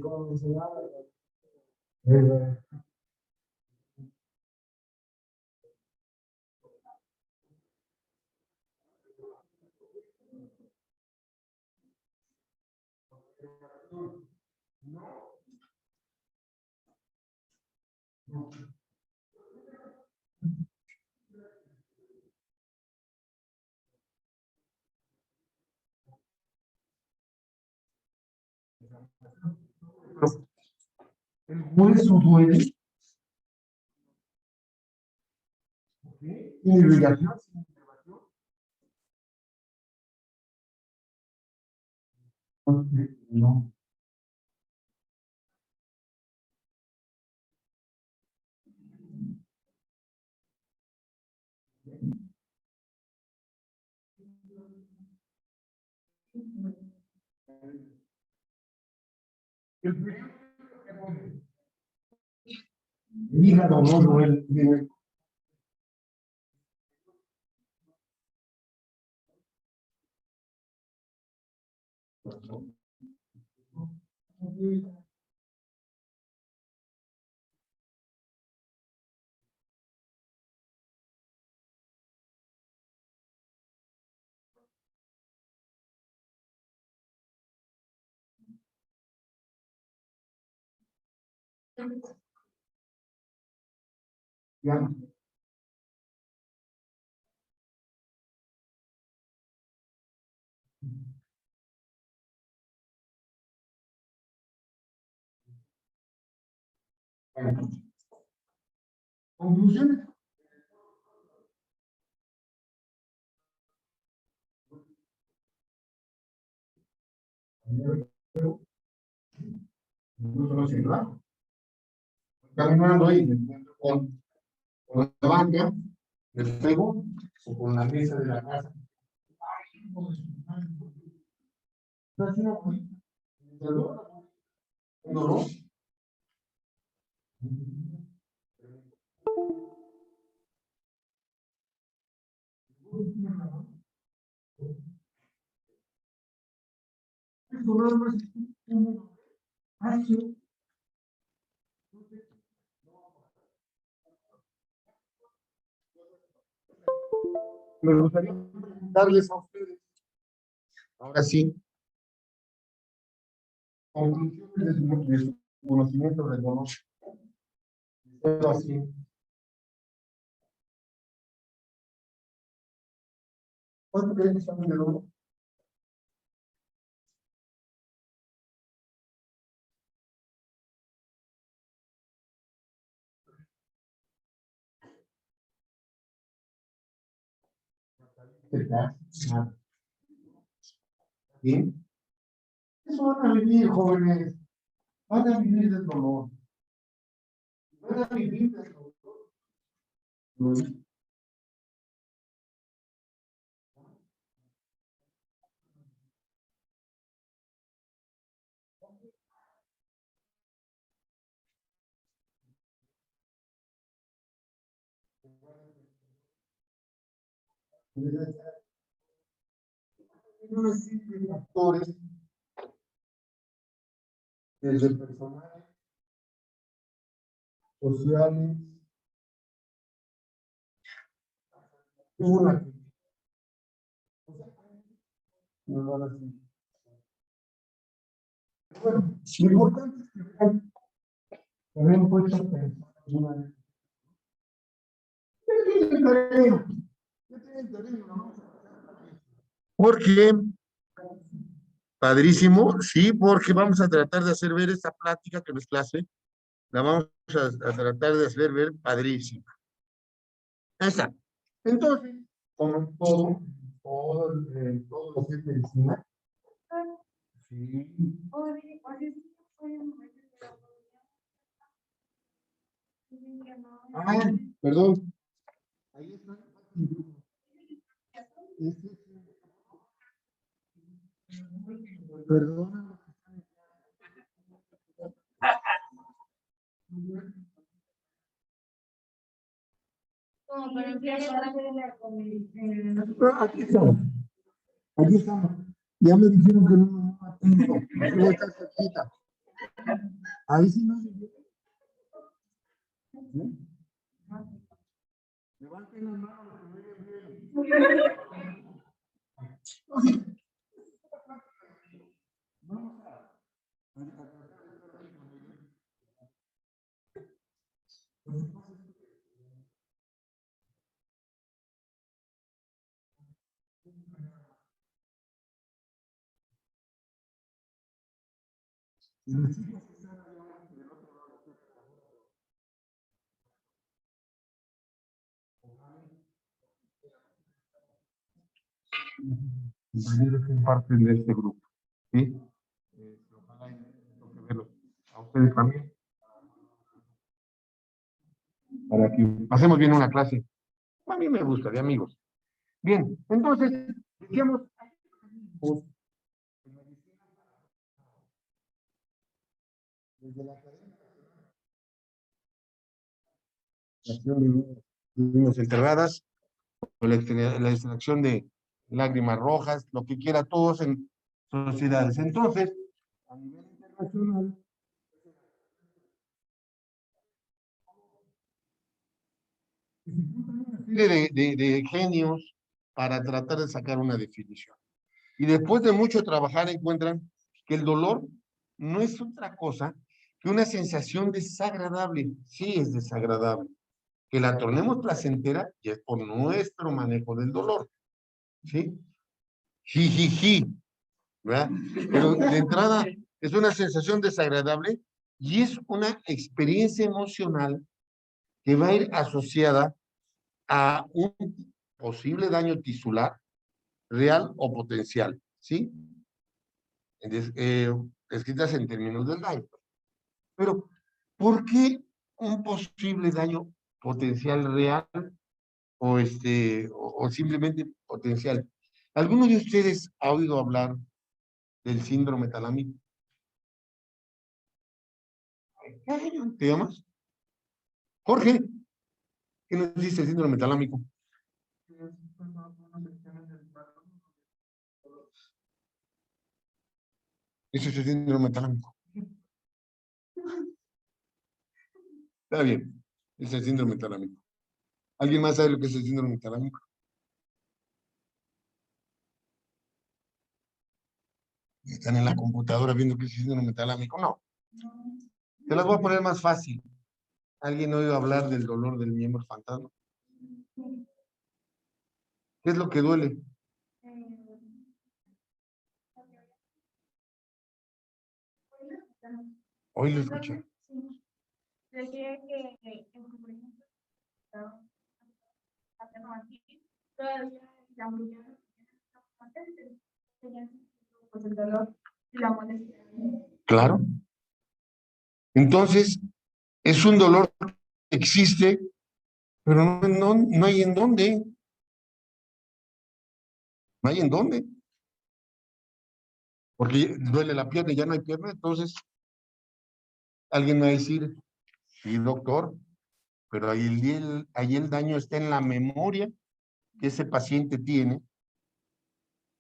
Como mencionaba, el hueso duele. ¿Okay? Irrigación. No. El hígado no duele. Ya. Bueno, conclusiones. Caminando ahí, me encuentro con la banca del fuego o con la mesa de la casa. ¿No? Me gustaría preguntarles a ustedes, ahora sí, conclusiones de su conocimiento del dolor. Así. ¿Cuánto creen que saben de dolor? Bien. Eso van a vivir, jóvenes. Van a vivir del dolor. Van a vivir del dolor. Una serie de factores desde personales, sociales, una. Bueno, lo importante es que vean puesto a pensar alguna vez. ¿Qué tiene el terreno? ¿Qué tiene el terreno? Porque, padrísimo, sí, porque vamos a tratar de hacer ver esta plática que no es clase, la vamos a tratar de hacer ver padrísima. Ahí está. Entonces, como en todo lo que es medicina, sí. Ah, perdón. Ahí está. Perdón. No, pero Aquí estamos. Aquí estamos. Ya me dijeron que no atento. No está cerquita. Ahí sí no se ve. ¿Sí? Levanten las manos los que me ven bien. Vamos a compañeros que parten de este grupo, ¿sí? Ojalá y toque verlos a ustedes también, para que pasemos bien una clase. A mí me gusta, de amigos. Bien, entonces, decíamos, pues, desde la academia de líneas enterradas, o la extracción de lágrimas rojas, lo que quiera, todos en sociedades. Entonces, a nivel internacional, de genios para tratar de sacar una definición. Y después de mucho trabajar encuentran que el dolor no es otra cosa que una sensación desagradable. Sí es desagradable. Que la tornemos placentera y es por nuestro manejo del dolor. ¿Sí? Jijiji. ¿Verdad? Pero de entrada es una sensación desagradable y es una experiencia emocional que va a ir asociada a un posible daño tisular, real o potencial, ¿sí? Escritas en términos del daño. Pero, ¿por qué un posible daño potencial real o simplemente potencial? ¿Alguno de ustedes ha oído hablar del síndrome talámico? ¿Te llamas? Jorge, ¿qué nos dice el síndrome talámico? Ese es el síndrome talámico. Está bien, es el síndrome talámico. ¿Alguien más sabe lo que es el síndrome talámico? Están en la computadora viendo qué es el síndrome talámico. No, te las voy a poner más fácil. ¿Alguien ha oído hablar del dolor del miembro fantasma? ¿Qué es lo que duele? Hoy lo escuché. Decía que, por ejemplo, pues el dolor y la molestia. Claro. Entonces, es un dolor que existe, pero no hay en dónde. No hay en dónde. Porque duele la pierna y ya no hay pierna, entonces alguien me va a decir, sí, doctor, pero ahí el daño está en la memoria que ese paciente tiene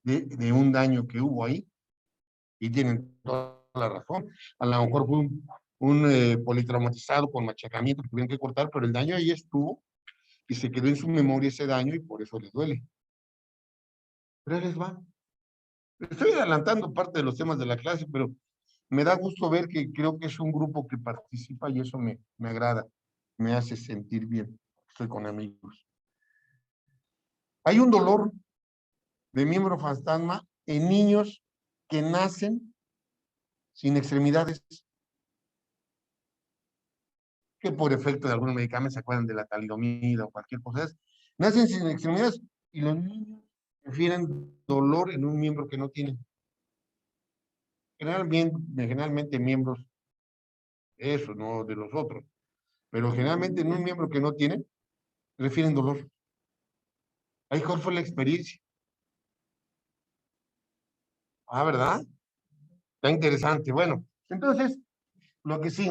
de un daño que hubo ahí, y tienen toda la razón. A lo mejor fue un politraumatizado con machacamiento que tuvieron que cortar, pero el daño ahí estuvo y se quedó en su memoria ese daño y por eso les duele. Pero ahí les va. Estoy adelantando parte de los temas de la clase, pero me da gusto ver que creo que es un grupo que participa y eso me agrada, me hace sentir bien. Estoy con amigos. Hay un dolor de miembro fantasma en niños que nacen sin extremidades, que por efecto de algún medicamento se acuerdan de la talidomida o cualquier cosa. Nacen sin extremidades y los niños refieren dolor en un miembro que no tienen. Generalmente miembros, eso, no de los otros, pero generalmente en un miembro que no tienen, refieren dolor. Ahí, ¿cuál fue la experiencia? Ah, ¿verdad? Está interesante. Bueno, entonces, lo que sí,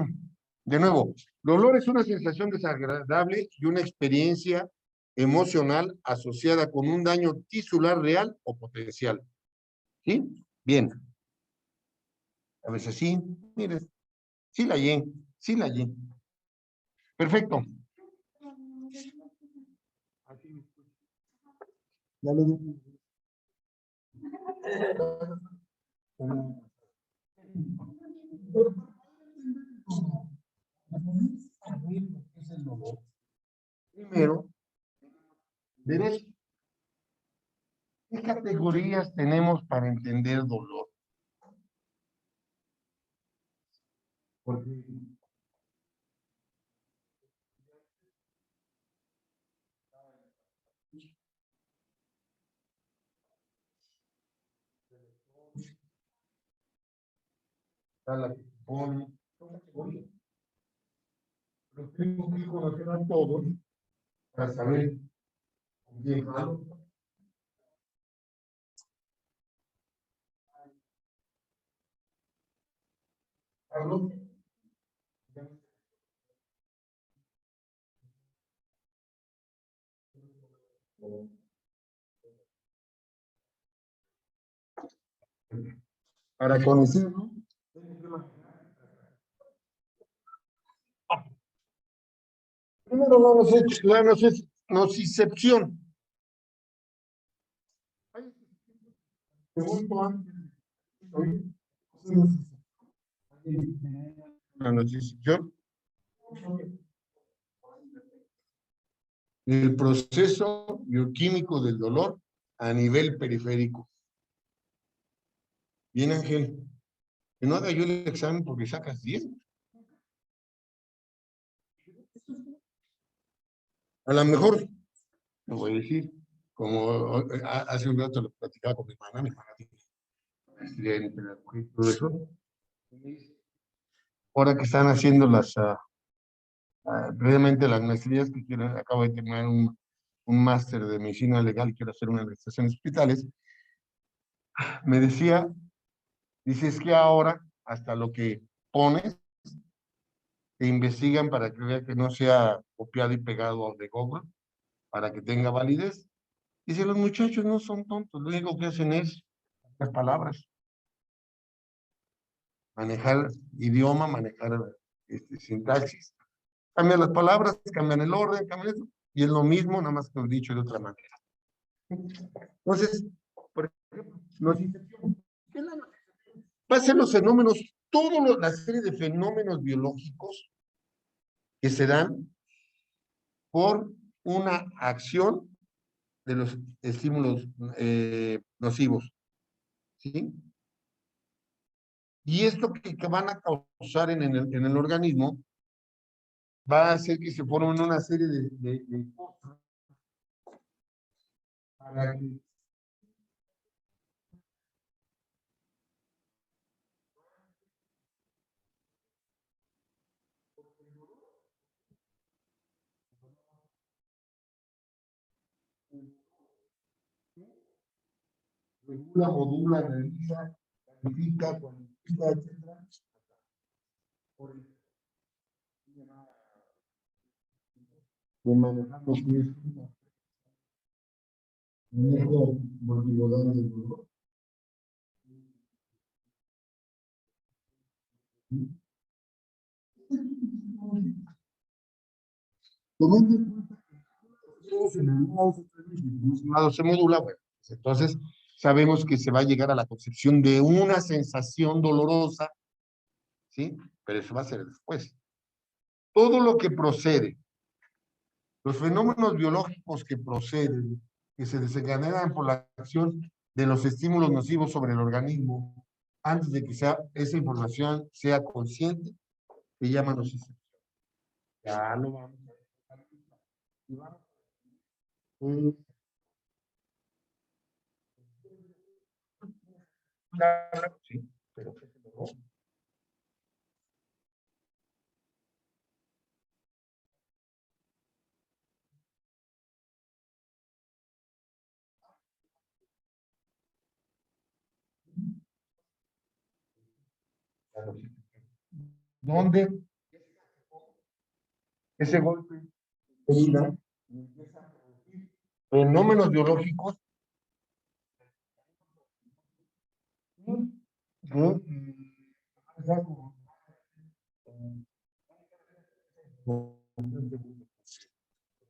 de nuevo, dolor es una sensación desagradable y una experiencia emocional asociada con un daño tisular real o potencial. ¿Sí? Bien. A veces sí, mire, sí la hallé, sí la hallé. Perfecto. Ya lo dije. Primero, derecho. ¿Qué categorías tenemos para entender dolor? Porque está la que pone, pero tengo que conocer a todos para saber con quién hablo. Hablo. Para conocerlo, primero la nocicepción. Segundo, la nocicepción, el proceso bioquímico del dolor a nivel periférico. Bien, Ángel, que no haga yo el examen porque sacas 10. A lo mejor, lo voy a decir, como hace un rato lo platicaba con mi hermana tiene en pedagogía y todo eso. Ahora que están haciendo previamente las maestrías, que quiero, acabo de terminar un máster de medicina legal y quiero hacer una administración de hospitales, me decía, dice, es que ahora hasta lo que pones, te investigan para que vea que no sea copiado y pegado de Google, para que tenga validez. Dice, los muchachos no son tontos, lo único que hacen es las palabras, manejar idioma, manejar sintaxis. Cambian las palabras, cambian el orden, cambian eso, y es lo mismo, nada más que lo he dicho de otra manera. Entonces, por ejemplo, ¿qué es la nocicepción? Pasan los fenómenos, toda la serie de fenómenos biológicos que se dan por una acción de los estímulos nocivos, ¿sí? Y esto que van a causar en el organismo va a hacer que se formen una serie de cosas para que regula, modula, analiza, califica, cuantifica, etcétera. De manejar los riesgos, manejo multimodal del dolor. Tomando en cuenta que todos en algún lado se modula, bueno, pues entonces sabemos que se va a llegar a la concepción de una sensación dolorosa, ¿sí? Pero eso va a ser después. Todo lo que procede, los fenómenos biológicos que proceden, que se desencadenan por la acción de los estímulos nocivos sobre el organismo, antes de que esa información sea consciente, se llama nocicepción. Ya lo vamos a ver. Claro, sí, pero claro, sí. ¿Dónde ese golpe de ida empieza a producir fenómenos biológicos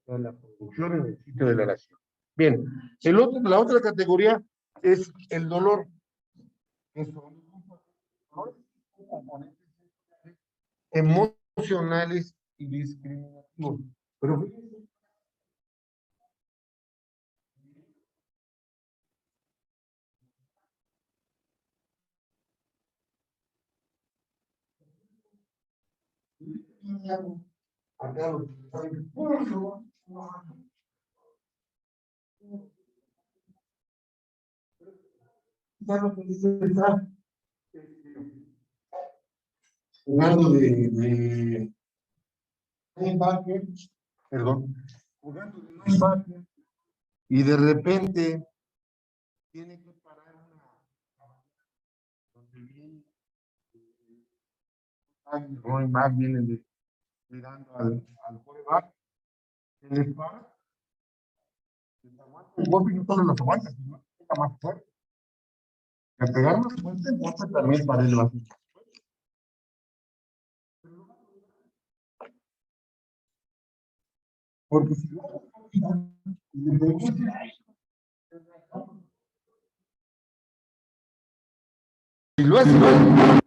la producción en el sitio de la nación. Bien, la otra categoría es el dolor. Que son componentes emocionales y discriminativos. Pero fíjense, acá lo que dice está jugando de linebacker, perdón, jugando de linebacker, y de repente tiene que parar donde viene el running back, viene mirando al quarterback, se les para, les aguanta el golpe y no solo los aguanta, sino que está más fuerte. Al pegar más fuerte, el golpe también para él va a ser. Porque si lo hace mal,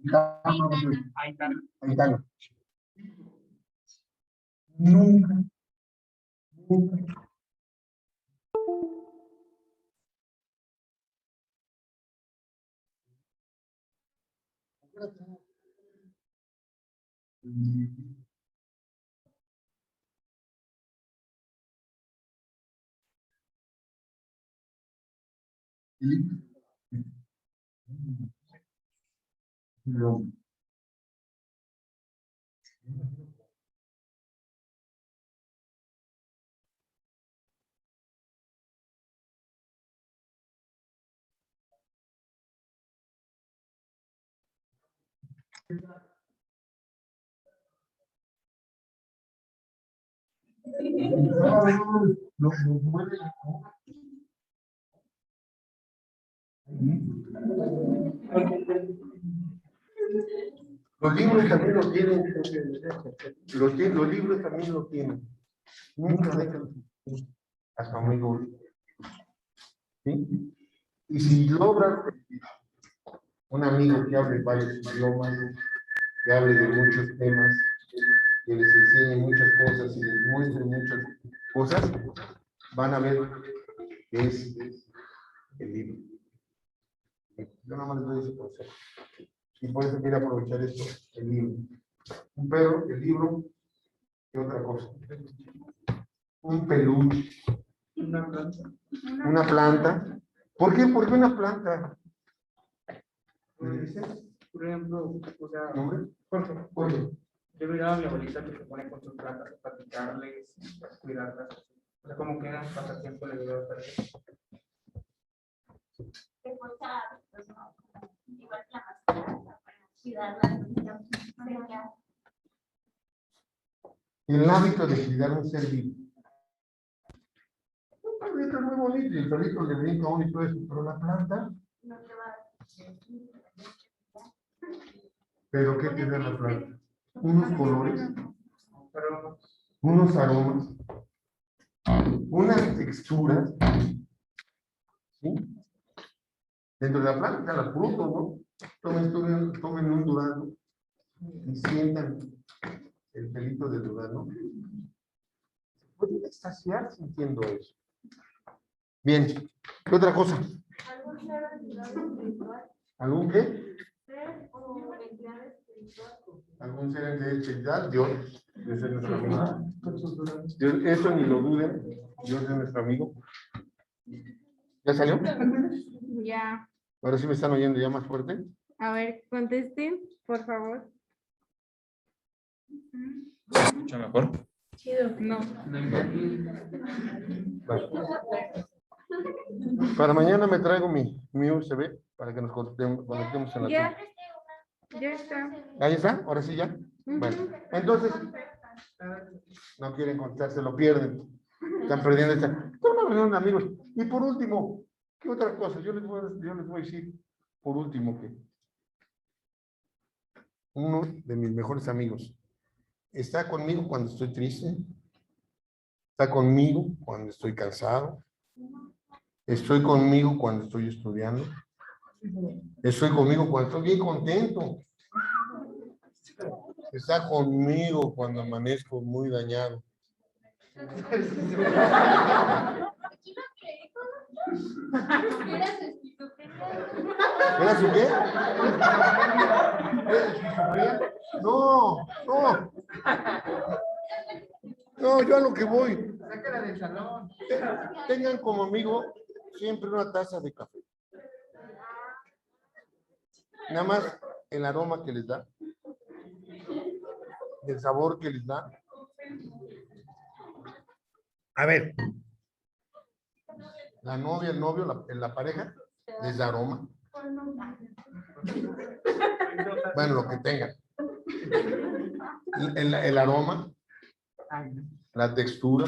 está bien, ahí está. Nunca, nunca. No. Los libros también lo tienen. Los libros también lo tienen. Nunca dejan a su amigo. ¿Sí? Y si logran un amigo que hable varios idiomas, que hable de muchos temas, que les enseñe muchas cosas y les muestre muchas cosas, van a ver que es el libro. Yo nada más les doy ese consejo. Y por eso quiero aprovechar esto, el libro. Pero el libro, ¿qué otra cosa? Un peluche. Una planta. Una planta. ¿Por qué? ¿Por qué una planta? ¿Me dices? Por ejemplo, o sea, ¿nombre? Jorge. Yo miraba a mi abuelita que se pone con sus plantas para picarles, para cuidarlas. O sea, como que era un pasatiempo le dio a eso. Igual que la mascota, para cuidarla. El hábito de cuidar un ser vivo. Un perrito es muy bonito y el perrito le brinca a uno y todo eso, pero la planta. ¿Pero qué tiene la planta? Unos colores unos aromas, unas texturas, ¿sí? Dentro de la planta están los frutos, ¿no? Tomen un durazno y sientan el pelito del durazno. Pueden extasiar sintiendo eso. Bien, ¿qué otra cosa? ¿Algún qué? ¿Algún ser espiritual? Dios es nuestro amigo. Dios, eso ni lo duden, Dios es nuestro amigo. ¿Ya salió? Ya. Ahora sí me están oyendo ya más fuerte. A ver, contesten, por favor. ¿Se escucha mejor? No. Vale. Para mañana me traigo mi USB para que nos conectemos en la Ya. tuya. Ya está. ¿Ahí está? ¿Ahora sí ya? Bueno, entonces, no quieren contarse, lo pierden. Están perdiendo esta. Están una reunión de amigos. Y por último, ¿qué otra cosa? Yo les voy a decir, por último, que uno de mis mejores amigos está conmigo cuando estoy triste, está conmigo cuando estoy cansado, estoy conmigo cuando estoy estudiando, estoy conmigo cuando estoy bien contento, está conmigo cuando amanezco muy dañado. ¿Era su qué? ¿Era su esquizofrenia? No, no. No, yo a lo que voy. Sácala del salón. Tengan como amigo siempre una taza de café. Nada más el aroma que les da, el sabor que les da. A ver, la novia, el novio, la pareja, les da aroma. Bueno, lo que tengan. El aroma, la textura,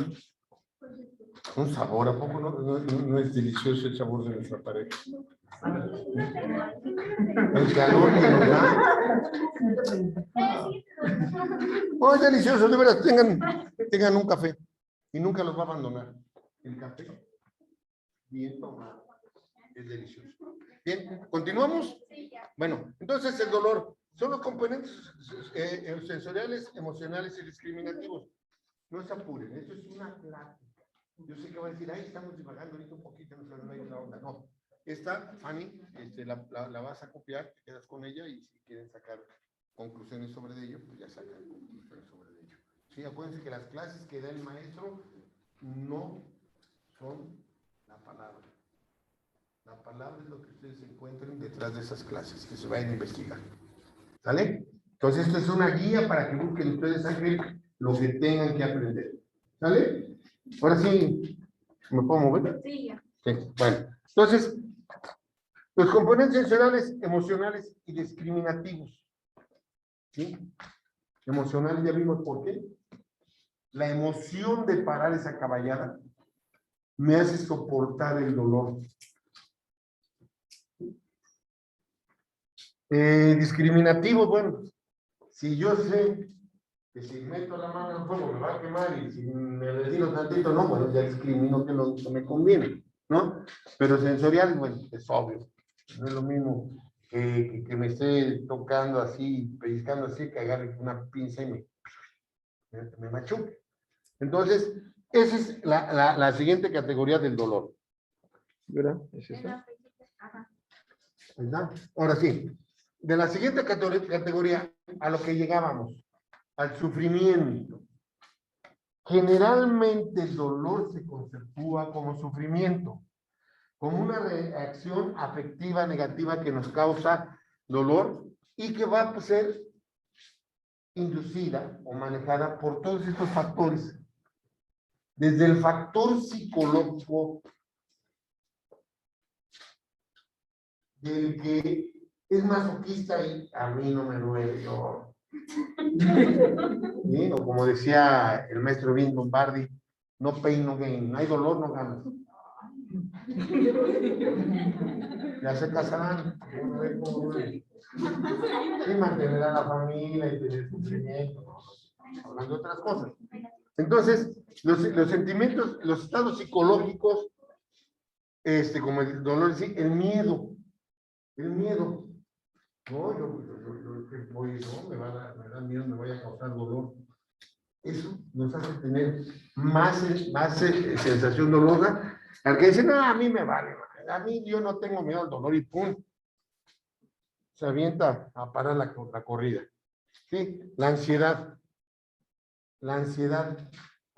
un sabor, ¿a poco no es delicioso el sabor de nuestra pareja? El calor que nos da. Oh, es delicioso, de veras, tengan un café y nunca los va a abandonar. El café, bien tomado, es delicioso. Bien, ¿continuamos? Bueno, entonces el dolor son los componentes sensoriales, emocionales y discriminativos. No se apuren, esto es una plática. Yo sé que va a decir, ahí estamos divagando ahorita un poquito, no hay una onda. No, esta, Fanny, la vas a copiar, te quedas con ella y si quieren sacar conclusiones sobre ello, pues ya sacan conclusiones sobre ello. Sí, acuérdense que las clases que da el maestro no son la palabra. La palabra es lo que ustedes encuentren detrás de esas clases, que se vayan a investigar. ¿Sale? Entonces, esto es una guía para que busquen ustedes saquen lo que tengan que aprender. ¿Sale? Ahora sí, ¿me puedo mover? Sí, ya. Sí, bueno. Entonces, los componentes sensoriales, emocionales y discriminativos. ¿Sí? Emocionales, ya vimos por qué. La emoción de parar esa caballada me hace soportar el dolor. Discriminativos, bueno, si yo sé que si meto la mano en el fuego me va a quemar y si me retiro tantito, no, bueno, ya discrimino que no me conviene, ¿no? Pero sensorial, bueno, es obvio. No es lo mismo que me esté tocando así, pellizcando así, que agarre una pinza y me machuque. Entonces, esa es la siguiente categoría del dolor. ¿Verdad? ¿Es esa? ¿Verdad? Ahora sí, de la siguiente categoría a lo que llegábamos, al sufrimiento. Generalmente el dolor se conceptúa como sufrimiento, como una reacción afectiva negativa que nos causa dolor y que va a ser inducida o manejada por todos estos factores. Desde el factor psicológico del que es masoquista y a mí no me duele, yo. ¿Sí? O como decía el maestro Vince Lombardi, no pain, no gain, no hay dolor, no ganas. Ya se casarán, y mantener a la familia y tener sufrimiento. hablando de otras cosas. Entonces, los sentimientos, los estados psicológicos, como el dolor, sí, el miedo. No, no, me da miedo, me voy a causar dolor. Eso nos hace tener más sensación dolorosa. Al que dice, no, a mí me vale, a mí yo no tengo miedo al dolor y pum, se avienta a parar la corrida. ¿Sí? La ansiedad,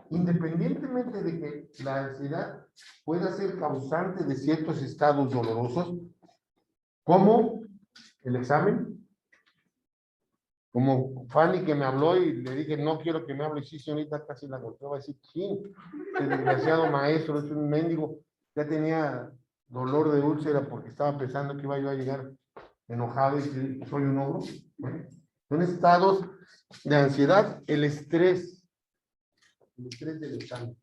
independientemente de que la ansiedad pueda ser causante de ciertos estados dolorosos, como el examen, como Fanny que me habló y le dije, no quiero que me hable, y sí, señorita, casi la golpeó, va a decir, sí, el desgraciado maestro es un mendigo, ya tenía dolor de úlcera porque estaba pensando que iba yo a llegar enojado y que soy un ogro. Bueno, son estados de ansiedad, el estrés del examen.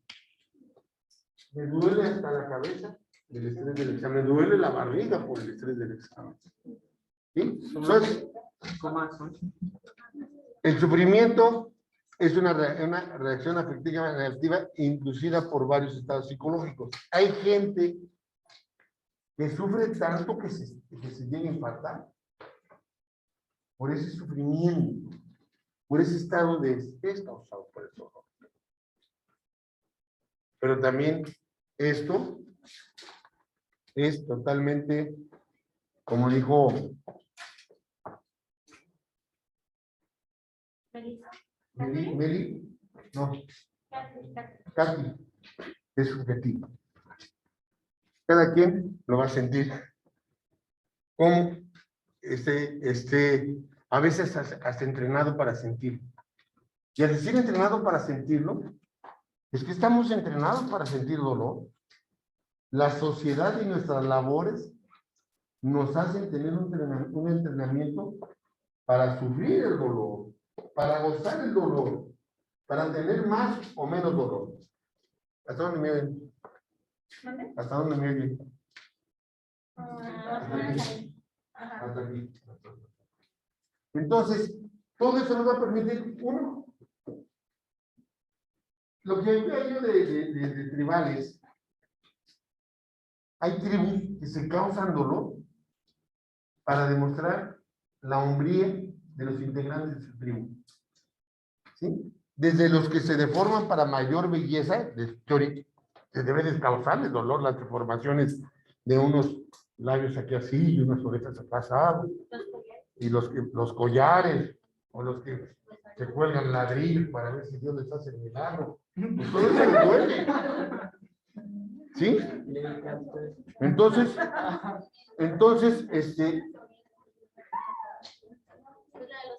Me duele hasta la cabeza del estrés del examen, me duele la barriga por el estrés del examen. ¿Sí? Entonces, el sufrimiento es una reacción afectiva negativa inducida por varios estados psicológicos. Hay gente que sufre tanto que se llega a infartar por ese sufrimiento, por ese estado de estrés causado por el dolor. Pero también esto es totalmente, como dijo Meli, no, Katy, es subjetivo. Cada quien lo va a sentir como a veces hasta entrenado para sentirlo. Y al decir entrenado para sentirlo, es que estamos entrenados para sentir dolor. La sociedad y nuestras labores nos hacen tener un entrenamiento para sufrir el dolor, para gozar el dolor, para tener más o menos dolor. ¿Hasta dónde me oyen? ¿Hasta dónde me oyen? Hasta aquí. Entonces, todo eso nos va a permitir, uno, lo que veo yo de tribales, hay tribus que se causan dolor para demostrar la hombría de los integrantes de su tribu. ¿Sí? Desde los que se deforman para mayor belleza, se debe de causarles dolor las deformaciones de unos labios aquí así y unas orejas acá asado, y los collares, o los que se cuelgan ladrillos para ver si Dios les hace el milagro. Pues todo eso les duele. ¿Sí? Entonces,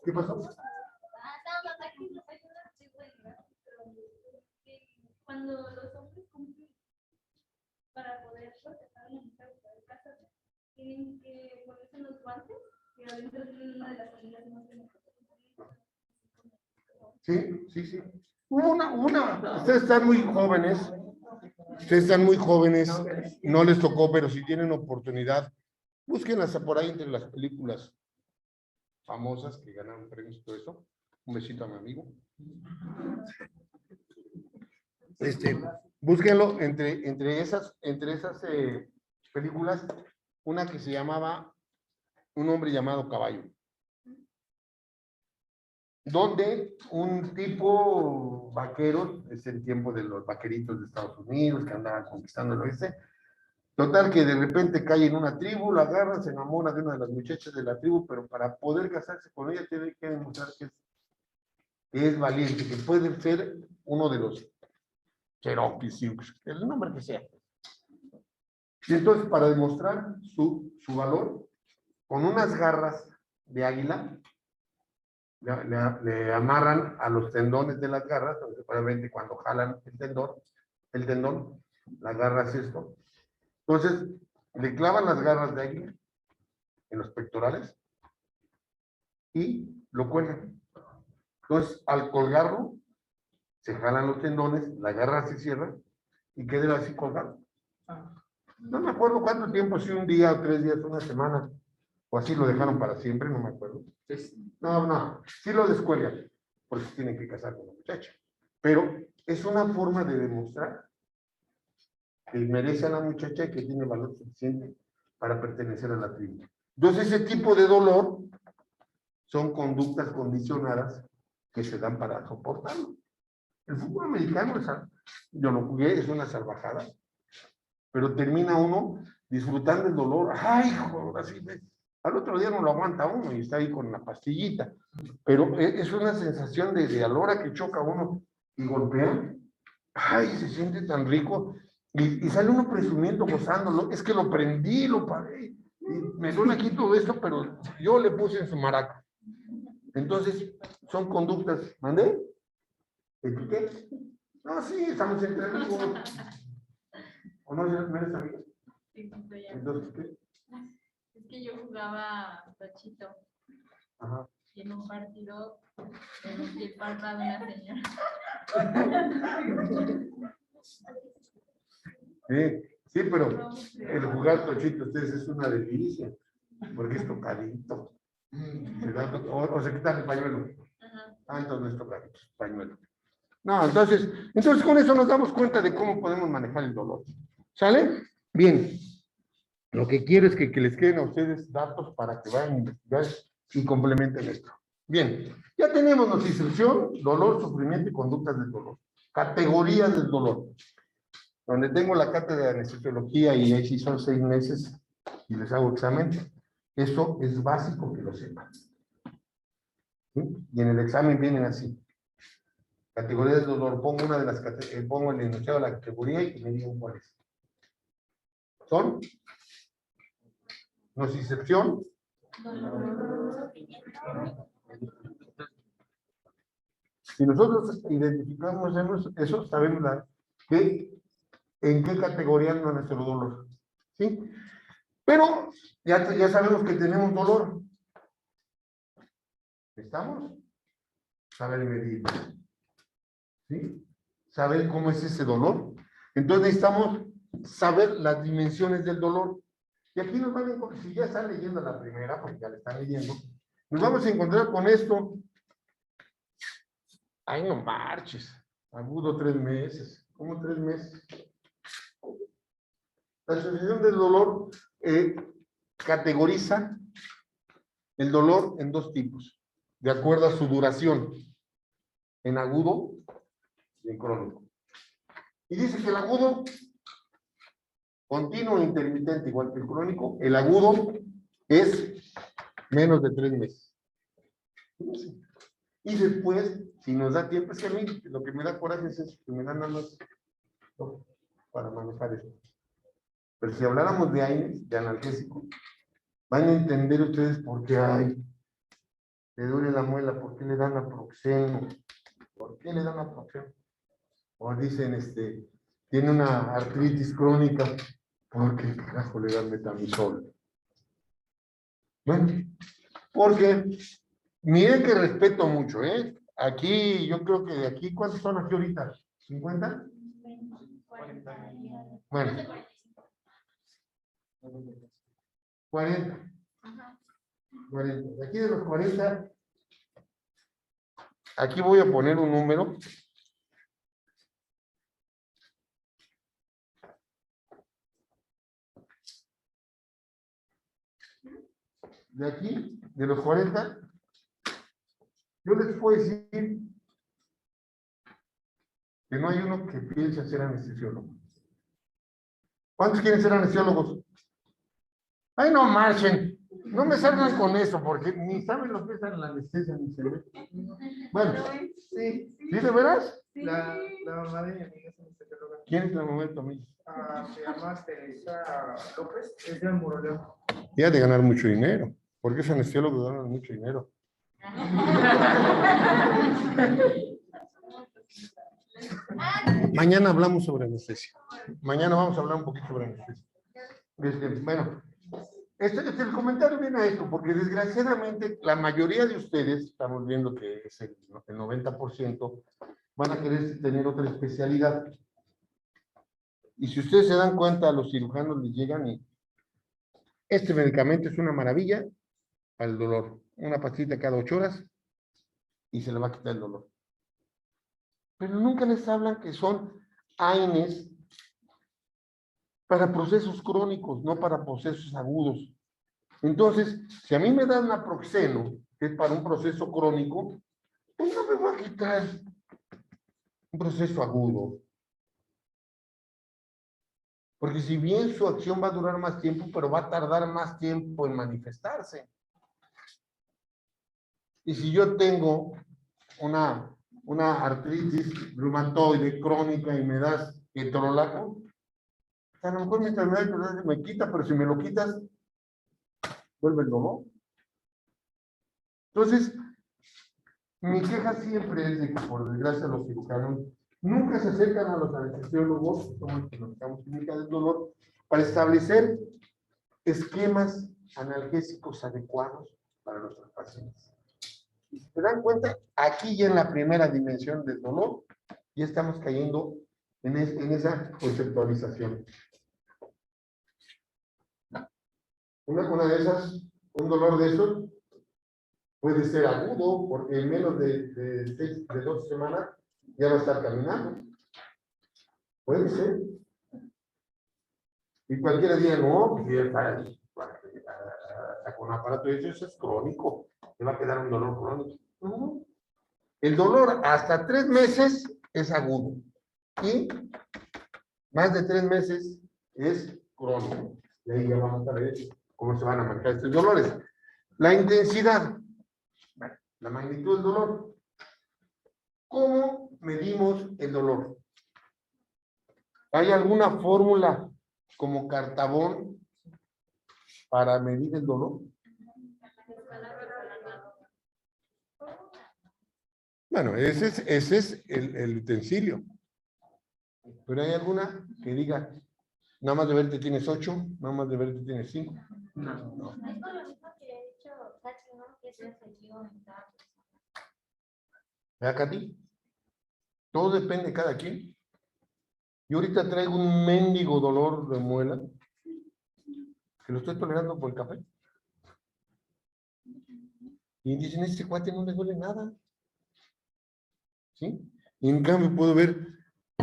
¿qué pasó? Cuando los hombres cumplen para poder protestar en la mujer de casa, tienen que ponerse los guantes y adentro tienen una de las familias más Sí. Ustedes están muy jóvenes, no les tocó, pero si tienen oportunidad, búsquenlas por ahí entre las películas famosas que ganaron premios y todo eso. Un besito a mi amigo. Búsquenlo entre esas películas, una que se llamaba Un hombre llamado Caballo, donde un tipo vaquero, es el tiempo de los vaqueritos de Estados Unidos que andaban conquistando el oeste, total que de repente cae en una tribu, la agarra, se enamora de una de las muchachas de la tribu, pero para poder casarse con ella tiene que demostrar que es valiente, que puede ser uno de los Cherokees, el nombre que sea. Y entonces, para demostrar su valor, con unas garras de águila, le amarran a los tendones de las garras, probablemente cuando jalan el tendón, las garras esto. Entonces, le clavan las garras de águila en los pectorales y lo cuelgan. Entonces, al colgarlo, se jalan los tendones, la garra se cierra y queda así colgado. No me acuerdo cuánto tiempo, si un día, 3 días, una semana, o así lo dejaron para siempre, no me acuerdo. No, sí lo descuelgan. por eso tienen que casar con la muchacha. Pero es una forma de demostrar que merece a la muchacha y que tiene valor suficiente para pertenecer a la tribu. Entonces, ese tipo de dolor son conductas condicionadas que se dan para soportarlo. El fútbol americano, yo lo jugué, es una salvajada, pero termina uno disfrutando el dolor. ¡Ay, joder! Así ves. Al otro día no lo aguanta uno y está ahí con la pastillita. Pero es una sensación de a la hora que choca uno y golpea. ¡Ay! Se siente tan rico. Y sale uno presumiendo, gozándolo. Es que lo prendí, lo pagué. Y me suena aquí todo esto, pero yo le puse en su maraca. Entonces, son conductas. ¿Mandé? ¿El qué? No, sí, estamos entre amigos. ¿O no eres amiga? Sí, soy amiga. Entonces, ¿qué? Es que yo jugaba tochito Ajá. y en un partido me metí el párpado de una señora. Sí, pero el jugar tochito ustedes es una delicia, porque es tocadito. O se quitan el pañuelo. Ajá. Ah, entonces no es tocadito, pañuelo. No, entonces con eso nos damos cuenta de cómo podemos manejar el dolor. ¿Sale? Bien. Lo que quiero es que les queden a ustedes datos para que vayan a investigar y complementen esto. Bien, ya tenemos nocicepción, dolor, sufrimiento y conductas del dolor. Categorías del dolor. Donde tengo la cátedra de anestesiología y ahí sí son 6 meses y les hago examen. Eso es básico que lo sepan. ¿Sí? Y en el examen vienen así. Categorías del dolor. Pongo una de las pongo el enunciado de la categoría y me digan cuál es. Son nocicepción, si nosotros identificamos eso, sabemos en qué categoría anda nuestro dolor. ¿Sí? Pero ya sabemos que tenemos dolor. ¿Estamos? Saber medir. ¿Sí? Saber cómo es ese dolor. Entonces necesitamos saber las dimensiones del dolor. Y aquí nos van a encontrar, si ya están leyendo la primera, porque ya la están leyendo, nos vamos a encontrar con esto. Ay, no marches. Agudo 3 meses. ¿Cómo 3 meses? La Asociación del Dolor categoriza el dolor en 2 tipos, de acuerdo a su duración, en agudo y en crónico. Y dice que el agudo, continuo e intermitente, igual que el crónico, el agudo es menos de 3 meses. Y después, si nos da tiempo, es que a mí lo que me da coraje es eso, que me dan nada más para manejar esto. Pero si habláramos de AINES, de analgésico, van a entender ustedes por qué le duele la muela, por qué le dan naproxeno, por qué le dan naproxeno. O dicen, tiene una artritis crónica, ¿por qué carajo le dan metamizol? Bueno, porque miren que respeto mucho, ¿eh? Aquí, yo creo que de aquí, ¿cuántos son aquí ahorita? ¿50? 40. Bueno. 40. 40. De aquí de los 40, aquí voy a poner un número. De aquí, de los 40, yo les puedo decir que no hay uno que piense ser anestesiólogo. ¿Cuántos quieren ser anestesiólogos? ¡Ay, no marchen! No me salgan con eso, porque ni saben lo que es la anestesia ni se ve. Bueno, Sí. ¿sí de veras? Sí. La mamá de mi amiga es anestesióloga. ¿Quién es la mamá de tu amiga? Se llama Teresa López, es de Moroleón. Y ha de ganar mucho dinero, porque es anestesiólogo, ganan mucho dinero. Mañana hablamos sobre anestesia. Mañana vamos a hablar un poquito sobre anestesia. Bueno, el comentario viene a esto, porque desgraciadamente la mayoría de ustedes, estamos viendo que es el 90%, van a querer tener otra especialidad. Y si ustedes se dan cuenta, a los cirujanos les llegan y este medicamento es una maravilla al dolor. Una pastilla cada 8 horas y se le va a quitar el dolor. Pero nunca les hablan que son AINES para procesos crónicos, no para procesos agudos. Entonces, si a mí me dan naproxeno, que es para un proceso crónico, pues no me voy a quitar un proceso agudo. Porque si bien su acción va a durar más tiempo, pero va a tardar más tiempo en manifestarse. Y si yo tengo una artritis reumatoide crónica y me das ketorolaco, a lo mejor mi enfermedad me quita, pero si me lo quitas, vuelve el dolor. Entonces, mi queja siempre es de que, por desgracia, los cirujanos nunca se acercan a los anestesiólogos, que somos los que nos estamos clínica del dolor, para establecer esquemas analgésicos adecuados para nuestros pacientes. Si se dan cuenta, aquí ya en la primera dimensión del dolor, ya estamos cayendo en esa conceptualización. Una de esas, un dolor de esos, puede ser agudo, porque en menos de 12 semanas ya va a estar caminando. Puede ser. Y cualquiera diga, no, pues ya está con aparato de eso es crónico. Le va a quedar un dolor crónico. No. El dolor hasta 3 meses es agudo. Y más de 3 meses es crónico. Y ahí ya vamos a ver cómo se van a manejar estos dolores. La intensidad. La magnitud del dolor. ¿Cómo medimos el dolor? ¿Hay alguna fórmula como Cartabón para medir el dolor? Bueno, ese es el utensilio. Pero hay alguna que diga, nada más de verte tienes 8, nada más de verte tienes 5. No. Es por lo mismo que he dicho Katy, ¿no? Que es efectivo en cada persona. ¿Verdad, Katy? Todo depende de cada quien. Yo ahorita traigo un mendigo dolor de muela que lo estoy tolerando por el café. Y dicen, este cuate no le duele nada. ¿Sí? Y en cambio puedo ver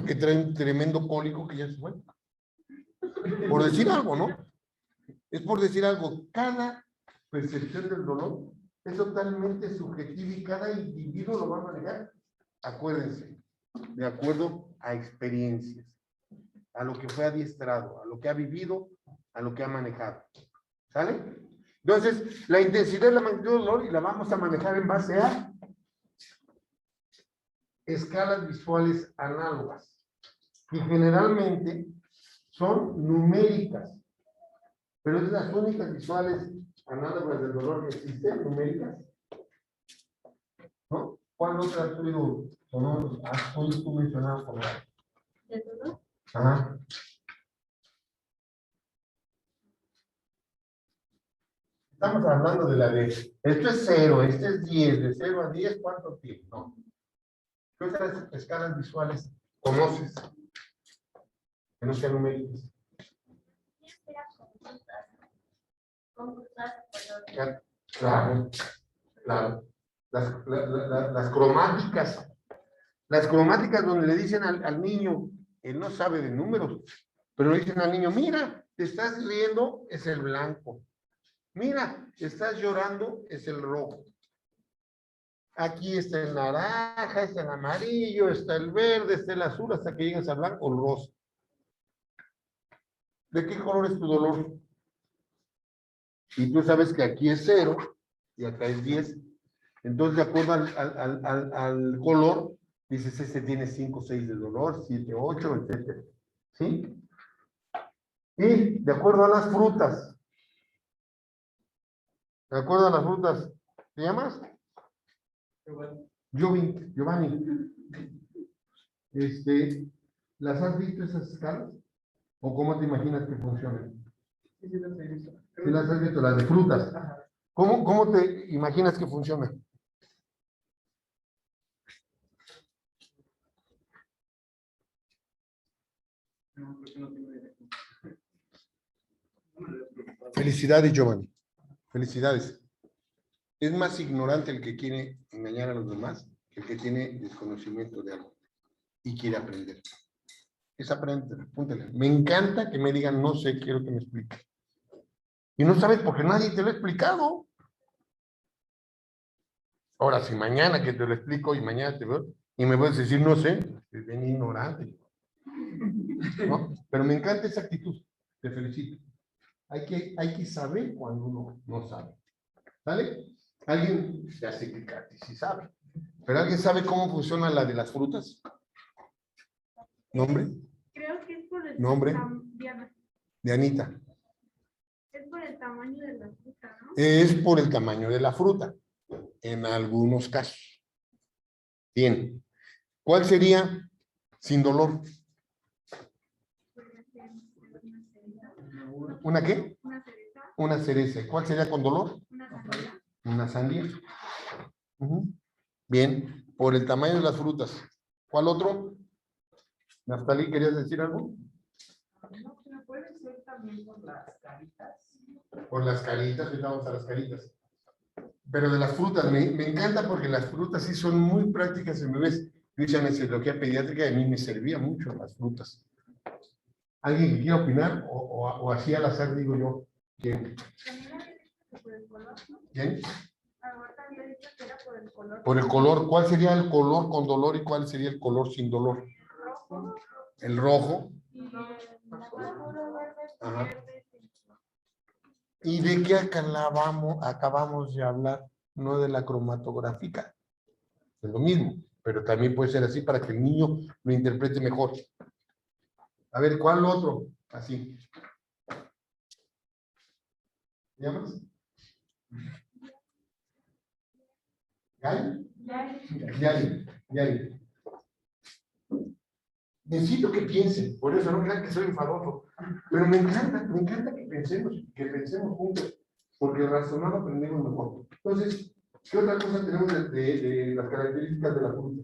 que trae un tremendo cólico que ya se fue. Por decir algo, ¿no? Es por decir algo. Cada percepción del dolor es totalmente subjetiva y cada individuo lo va a manejar. Acuérdense, de acuerdo a experiencias, a lo que fue adiestrado, a lo que ha vivido, a lo que ha manejado. ¿Sale? Entonces, la intensidad de la magnitud del dolor y la vamos a manejar en base a escalas visuales análogas, que generalmente son numéricas, pero es las únicas visuales análogas del dolor que existen, numéricas. ¿No? ¿Cuál otra has oído tú mencionado por ahí? ¿De dolor? Ajá. Estamos hablando de la de, esto es 0, este es 10, de 0 a 10, ¿cuánto tiene? No. ¿Qué otras escalas visuales conoces? Que no sean numéricas. Claro, claro. Las cromáticas. Las cromáticas donde le dicen al niño, él no sabe de números, pero le dicen al niño, mira, te estás riendo, es el blanco. Mira, estás llorando, es el rojo. Aquí está el naranja, está el amarillo, está el verde, está el azul, hasta que llegas a blanco o rosa. ¿De qué color es tu dolor? Y tú sabes que aquí es 0 y acá es 10. Entonces, de acuerdo al color, dices, este tiene 5, 6 de dolor, 7, 8, etc. ¿Sí? Y de acuerdo a las frutas. De acuerdo a las frutas, ¿te llamas? Giovanni. ¿Las has visto esas escalas? ¿O cómo te imaginas que funcionan? Sí, las he visto. Sí, las has visto, las de frutas. ¿Cómo te imaginas que funcionan? No, porque no tengo idea. Felicidades, Giovanni. Felicidades. Es más ignorante el que quiere engañar a los demás que el que tiene desconocimiento de algo y quiere aprender. Es aprender, apúntale. Me encanta que me digan, no sé, quiero que me explique. Y no sabes porque nadie te lo ha explicado. Ahora, si mañana que te lo explico y mañana te veo y me puedes decir, no sé, es bien ignorante. ¿No? Pero me encanta esa actitud. Te felicito. Hay que saber cuando uno no sabe. ¿Sale? ¿Alguien? Ya sé que Katy sí sabe. ¿Pero alguien sabe cómo funciona la de las frutas? ¿Nombre? Creo que es por el ¿Nombre? Diana. De Anita. Es por el tamaño de la fruta, ¿no? Es por el tamaño de la fruta. En algunos casos. Bien. ¿Cuál sería sin dolor? ¿Una qué? Una cereza, Una cereza. ¿Cuál sería con dolor? una sandía. Una sandía. Ujú. Bien. Por el tamaño de las frutas. ¿Cuál otro? Naftali, ¿querías decir algo? No puede ser también por las caritas. Por las caritas, ahorita vamos a las caritas. Pero de las frutas, me encanta porque las frutas sí son muy prácticas en bebés. Yo hice anestesiología pediátrica y a mí me servía mucho las frutas. ¿Alguien que quiera opinar? O así al azar digo yo. ¿Quién? También había dicho que por el color, ¿no? ¿Quién? Ahorita había dicho que era por el color. Por el color. ¿Cuál sería el color con dolor y cuál sería el color sin dolor? Rojo El rojo. y el maduro, verde, Ajá. verde. ¿Y de qué acabamos de hablar? No de la cromatográfica. Es lo mismo, pero también puede ser así para que el niño lo interprete mejor. A ver, ¿cuál otro? Así. ¿Te llamas? ¿Gali? Yali. Necesito que piensen, por eso no crean que soy enfadoso, pero me encanta que pensemos juntos, porque razonando aprendemos mejor. Entonces, ¿qué otra cosa tenemos de las características de la fruta?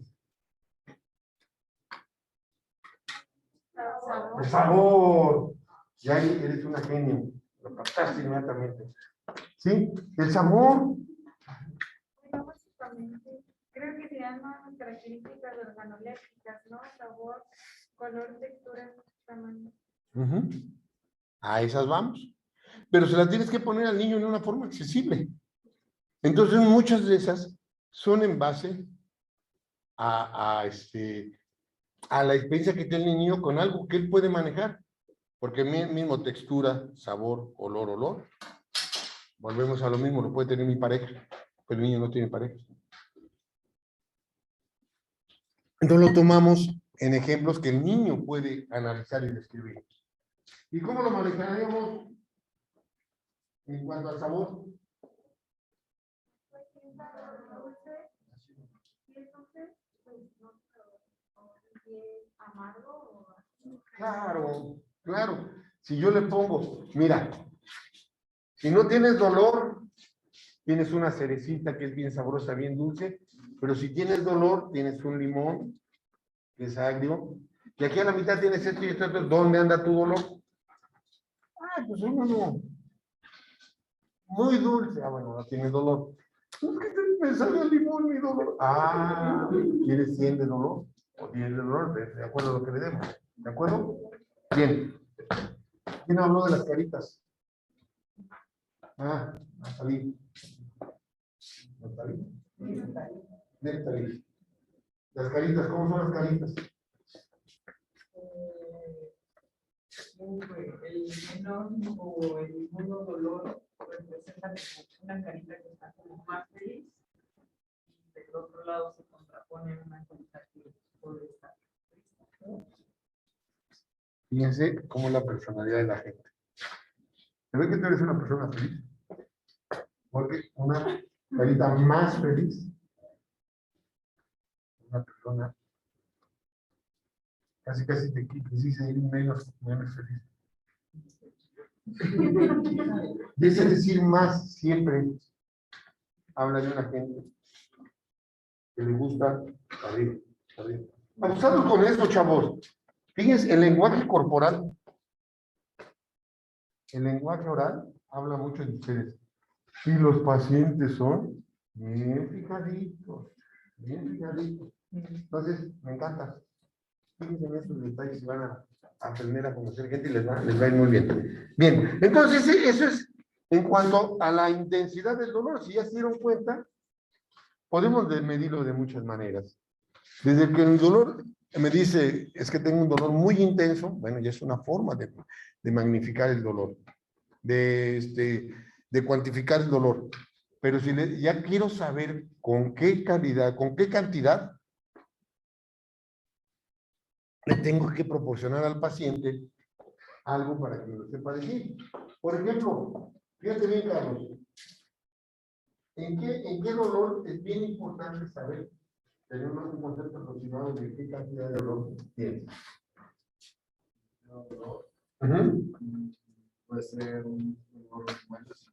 El sabor. Yali, eres una genio, lo captaste inmediatamente. ¿Sí? El sabor. Bueno, básicamente, creo que se llaman características organolépticas, ¿no? Sabor, color, textura, tamaño. Ujú. A esas vamos. Pero se las tienes que poner al niño en una forma accesible. Entonces, muchas de esas son en base a la experiencia que tiene el niño con algo que él puede manejar. Porque mismo textura, sabor, olor. Volvemos a lo mismo, lo puede tener mi pareja, pero el niño no tiene pareja. Entonces lo tomamos en ejemplos que el niño puede analizar y describir. ¿Y cómo lo manejaríamos en cuanto al sabor? Claro. Si yo le pongo, mira, si no tienes dolor, tienes una cerecita que es bien sabrosa, bien dulce, pero si tienes dolor, tienes un limón, que es agrio, y aquí a la mitad tienes esto y esto, ¿dónde anda tu dolor? Pues uno no. Muy dulce, bueno, no tienes dolor. Es que me sale el limón mi dolor. ¿Quieres 100 de dolor? O 10 de dolor, de acuerdo a lo que le demos. ¿De acuerdo? Bien. ¿Quién habló de las caritas? Natalí. Nectarí. Las caritas, ¿cómo son las caritas? El enojo o el inmunodolor representa una carita que está como más feliz y del otro lado se contrapone una carita que puede estar triste. Fíjense cómo es la personalidad de la gente. ¿Se ve que tú eres una persona feliz? Porque una carita más feliz, una persona casi te quise ir menos feliz. Y ese decir más siempre habla de una gente que le gusta arriba. Abusados con esto, chavos. Fíjense, el lenguaje corporal, el lenguaje oral habla mucho de ustedes. Y los pacientes son Bien fijaditos, bien fijaditos. Entonces, me encanta. Fíjense en estos detalles y van a aprender a conocer gente y les va a ir muy bien. Bien, entonces eso es en cuanto a la intensidad del dolor. Si ya se dieron cuenta, podemos medirlo de muchas maneras. Desde que el dolor me dice, es que tengo un dolor muy intenso, bueno, ya es una forma de magnificar el dolor, de cuantificar el dolor. Pero si ya quiero saber con qué calidad, con qué cantidad le tengo que proporcionar al paciente algo para que me lo sepa decir. Por ejemplo, fíjate bien, Carlos, ¿en qué dolor es bien importante saber? Tenemos un concepto aproximado de qué cantidad de dolor tiene. Puede ser un dolor de muelas.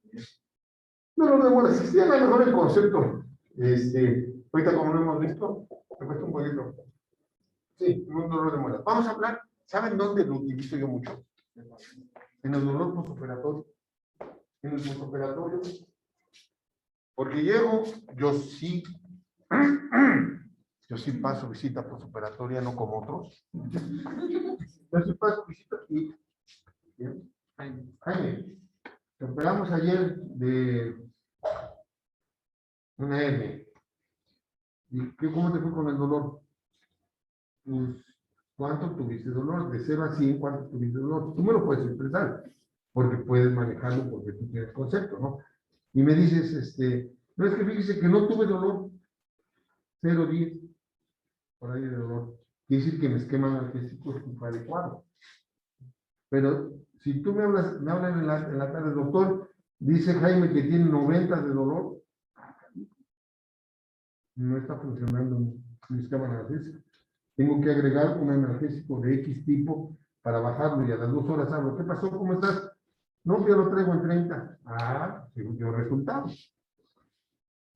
Dolor de muelas. Sí, a lo mejor el concepto. Ahorita como lo hemos visto, me cuesta un poquito. Sí, un dolor de muelas. Vamos a hablar, ¿saben dónde lo utilizo yo mucho? En el dolor postoperatorio. En el postoperatorio. Porque llego, yo sí paso visita postoperatoria, no como otros. Yo sí paso visita y... ¿bien? Jaime, te operamos ayer de una hernia. ¿Y cómo te fue con el dolor? Pues, ¿cuánto tuviste dolor? De 0 a 100, ¿cuánto tuviste dolor? Tú me lo puedes expresar, porque puedes manejarlo porque tú tienes concepto, ¿no? Y me dices, no es que fíjese que no tuve dolor, 0, 10, por ahí de dolor. Quiere decir que mi esquema analgésico fue adecuado. Pero si tú me hablas en la tarde, doctor, dice Jaime que tiene 90 de dolor, no está funcionando mi esquema analgésico. Tengo que agregar un analgésico de X tipo para bajarlo y a las 2 horas hablo. ¿Qué pasó? ¿Cómo estás? No, yo lo traigo en 30. Ah, dio resultados.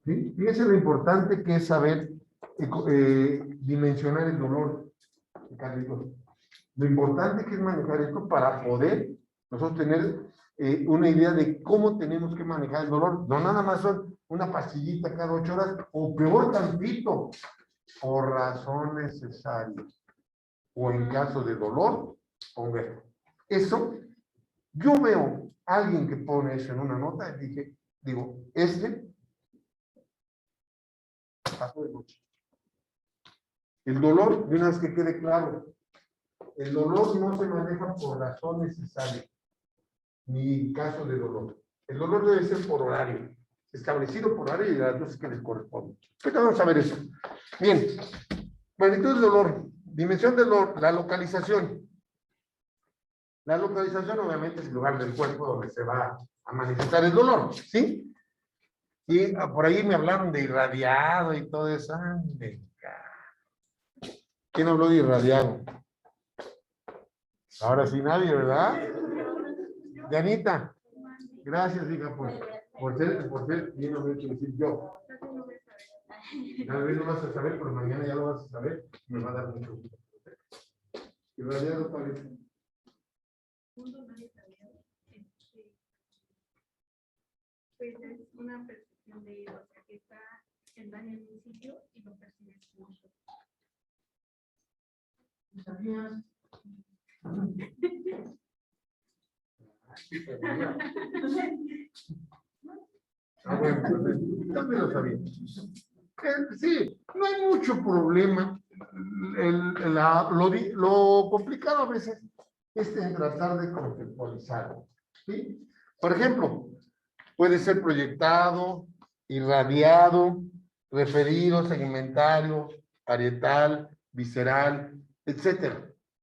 ¿Sí? Fíjense lo importante que es saber dimensionar el dolor, Carlitos. Lo importante que es manejar esto para poder nosotros tener una idea de cómo tenemos que manejar el dolor. No nada más son una pastillita cada 8 horas, o peor tantito, por razón necesaria. O en caso de dolor, ponga esto. Eso, yo veo a alguien que pone eso en una nota y digo, pasó de noche. El dolor, de una vez que quede claro, el dolor no se maneja por razón necesaria, ni caso de dolor. El dolor debe ser por horario, establecido por horario y de las dosis que les corresponden. Ahorita vamos a ver eso. Bien, magnitud del dolor, dimensión del dolor, la localización. La localización obviamente es el lugar del cuerpo donde se va a manifestar el dolor, ¿sí? Y por ahí me hablaron de irradiado y todo eso. ¿Quién habló de irradiado? Ahora sí nadie, ¿verdad? Dianita, gracias, hija, por ser bien lo que decir yo. Tal vez no vas a saber, pero mañana ya lo vas a saber. Me va a dar mucho gusto. Irradiado parece. Pues es una percepción de, o sea, que está el daño en un sitio y lo percibes como otro. ¿Sabías? Bueno, también lo sabía. Sí, no hay mucho problema. Lo complicado a veces es en tratar de conceptualizarlo. ¿Sí? Por ejemplo, puede ser proyectado, irradiado, referido, segmentario, parietal, visceral, etcétera.